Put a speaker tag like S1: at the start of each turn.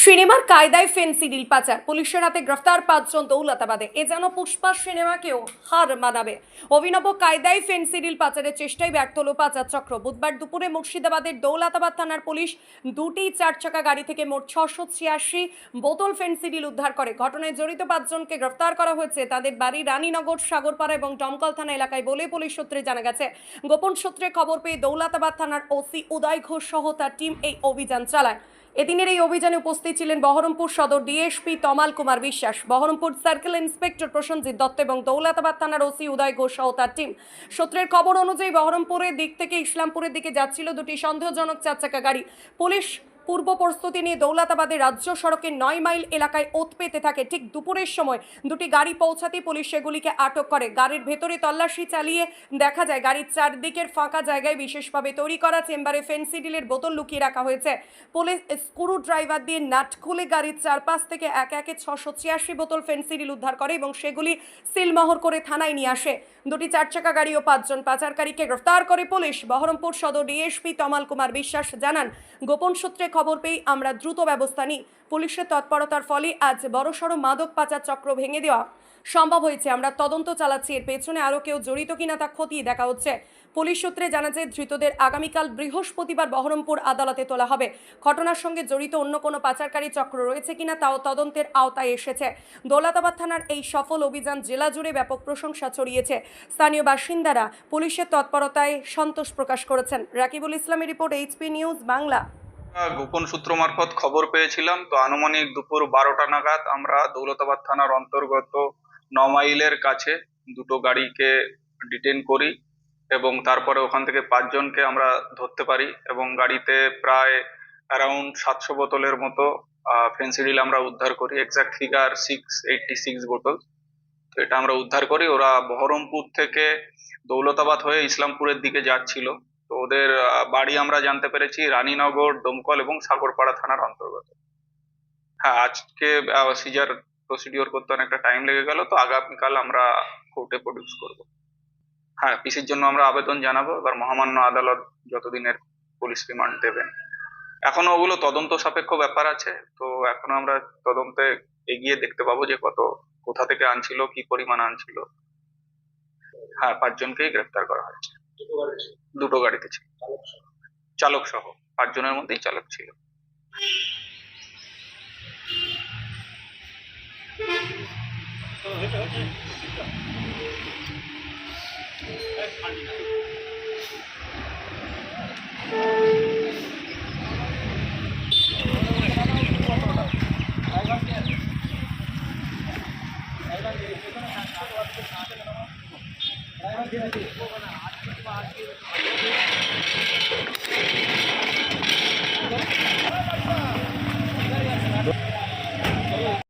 S1: সিনেমার কায়দায় ফেন্সিডিল পাচার, পুলিশের হাতে গ্রেফতার 5 জন দৌলতাবাদে। এ যেন পুষ্পা সিনেমাকেও হার মানাবে। অভিনব কায়দায় ফেন্সিডিল পাচারের চেষ্টায় ব্যর্থ হলো পাচার চক্র। বুধবার দুপুরে মুর্শিদাবাদের দৌলতাবাদ থানার পুলিশ দুটি 4 চাকা গাড়ি থেকে মোট 686 বোতল ফেন্সিডিল উদ্ধার করে। ঘটনায় জড়িত 5 জনকে গ্রেফতার করা হয়েছে। তাদের বাড়ি রানীনগর, সাগরপাড়া এবং দমকল থানা এলাকায় বলে পুলিশ সূত্রে জানা গেছে। গোপন সূত্রে খবর পেয়ে দৌলতাবাদ থানার ওসি উদয় ঘোষ সহ তার টিম এই অভিযান চালায়। এদিনের এই অভিযানে উপস্থিত ছিলেন বহরমপুর সদর ডিএসপি তমাল কুমার বিশ্বাস, বহরমপুর সার্কেল ইন্সপেক্টর প্রসেনজিৎ দত্ত এবং দৌলতাবাদ থানার ওসি উদয় ঘোষ সহ তার টিম। সূত্রের খবর অনুযায়ী বহরমপুরের দিক থেকে ইসলামপুরের দিকে যাচ্ছিল দুটি সন্দেহজনক 4 চাকা গাড়ি। পুলিশ পূর্ব প্রস্তুতি নিয়ে দৌলতাবাদের রাজ্য সড়কের 9 মাইল এলাকায় ওত পেতে থাকে। ঠিক দুপুরের সময় দুটি গাড়ি পৌঁছাতে পুলিশ সেগুলিকে আটক করে। গাড়ির ভেতরে তল্লাশি চালিয়ে দেখা যায় গাড়ির চারদিকের ফাঁকা জায়গায় বিশেষভাবে তৈরি করা চেম্বারে ফেন্সিডিলের বোতল লুকিয়ে রাখা হয়েছে। পুলিশ স্ক্রু ড্রাইভার দিয়ে নাট খুলে গাড়ির চারপাশ থেকে একে 686 বোতল ফেন্সিডিল উদ্ধার করে এবং সেগুলি সিলমোহর করে থানায় নিয়ে আসে। দুটি 4 চাকা গাড়ি ও 5 জন পাচারকারীকে গ্রেফতার করে পুলিশ। বহরমপুর সদর ডিএসপি তমাল কুমার বিশ্বাস জানান, গোপন সূত্রে খবর পেয়ে আমরা দ্রুত ব্যবস্থা নিই। পুলিশের তৎপরতার ফলে আজ বড়সড় মাদক পাচার চক্র ভেঙে দেওয়া সম্ভব হয়েছে। আমরা তদন্ত চালাচ্ছি, এর পেছনে আরও কেউ জড়িত কিনা তা খতিয়ে দেখা হচ্ছে। পুলিশ সূত্রে জানা যায় ধৃতদের আগামীকাল বৃহস্পতিবার বহরমপুর আদালতে তোলা হবে। ঘটনার সঙ্গে জড়িত অন্য কোনো পাচারকারী চক্র রয়েছে কিনা তাও তদন্তের আওতায় এসেছে। দৌলতাবাদ থানার এই সফল অভিযান জেলা জুড়ে ব্যাপক প্রশংসা ছড়িয়েছে। স্থানীয় বাসিন্দারা পুলিশের তৎপরতায় সন্তোষ প্রকাশ করেছেন। রাকিবুল ইসলামের রিপোর্ট, এইচপি নিউজ বাংলা।
S2: গোপন সূত্র মারফত খবর পেয়েছিলাম, তো আনুমানিক দুপুর 12টা নাগাদ আমরা দৌলতাবাদ থানার অন্তর্গত 9 মাইলের কাছে দুটো গাড়িকে ডিটেইন করি এবং তারপরে ওখান থেকে 5 জনকে আমরা ধরতে পারি এবং গাড়িতে প্রায় অ্যারাউন্ড 700 বোতলের মতো ফেন্সিডিল আমরা উদ্ধার করি। এক্সাক্ট ফিগার 686 বোতল। তো এটা আমরা উদ্ধার করি। ওরা বহরমপুর থেকে দৌলতাবাদ হয়ে ইসলামপুরের দিকে যাচ্ছিল। তো ওদের বাড়ি আমরা জানতে পেরেছি রানীনগর, দমকল এবং সাগরপাড়া থানার অন্তর্গত। হ্যাঁ, আজকে সিজার প্রসিডিওর করতে অনেকটা টাইম লেগে গেল, তো আগামীকাল আমরা কোর্টে প্রডিউস করব। হ্যাঁ, পিসির জন্য আমরা আবেদন জানাবো। এবার মহামান্য আদালত যতদিনের পুলিশ রিমান্ড দেবেন। এখনো ওগুলো তদন্ত সাপেক্ষ ব্যাপার আছে, তো এখনো আমরা তদন্তে এগিয়ে দেখতে পাবো যে কোথা থেকে আনছিল, কি পরিমাণ আনছিল। হ্যাঁ, 5 জনকেই গ্রেফতার করা হয়েছে। দুটো গাড়িতে ছিল, চালক সহ 5 জনের মধ্যেই চালক ছিল।